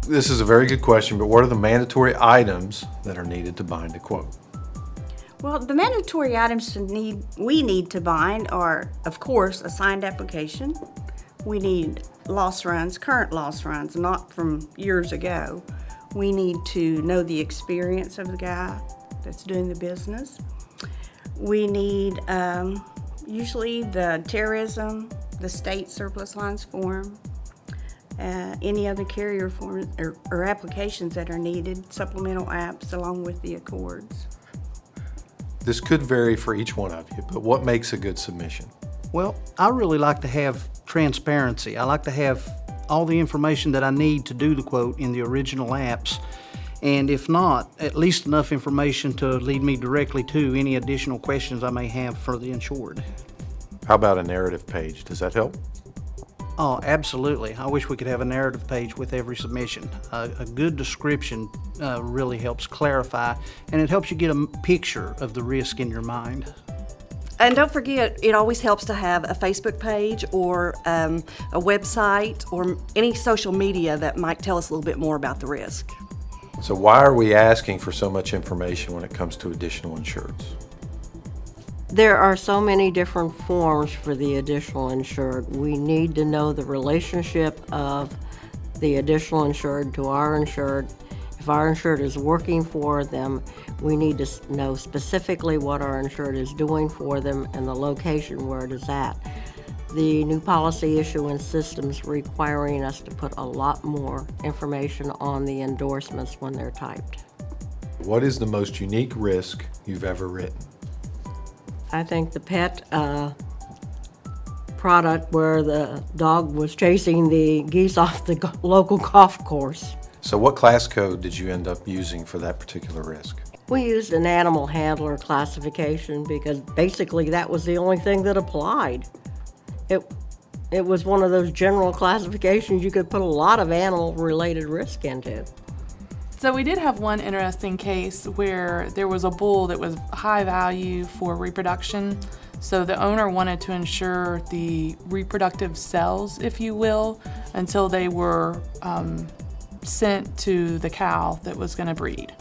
This is a very good question, but what are the mandatory items that are needed to bind a quote? Well, the mandatory items we need to bind are, of course, a signed application. We need loss runs, current loss runs, not from years ago. We need to know the experience of the guy that's doing the business. We need usually the terrorism, the state surplus lines form, any other carrier forms or applications that are needed, supplemental apps along with the accords. This could vary for each one of you, but what makes a good submission? Well, I really like to have transparency. I like to have all the information that I need to do the quote in the original apps, and if not, at least enough information to lead me directly to any additional questions I may have for the insured. How about a narrative page? Does that help? Oh, absolutely. I wish we could have a narrative page with every submission. A good description really helps clarify, and it helps you get a picture of the risk in your mind. And don't forget, it always helps to have a Facebook page or a website or any social media that might tell us a little bit more about the risk. So why are we asking for so much information when it comes to additional insureds? There are so many different forms for the additional insured. We need to know the relationship of the additional insured to our insured. If our insured is working for them, we need to know specifically what our insured is doing for them and the location where it is at. The new policy issuance system's requiring us to put a lot more information on the endorsements when they're typed. What is the most unique risk you've ever written? I think the pet product where the dog was chasing the geese off the local golf course. So what class code did you end up using for that particular risk? We used an animal handler classification because basically that was the only thing that applied. It was one of those general classifications you could put a lot of animal-related risk into. So we did have one interesting case where there was a bull that was high value for reproduction. So the owner wanted to insure the reproductive cells, if you will, until they were sent to the cow that was going to breed.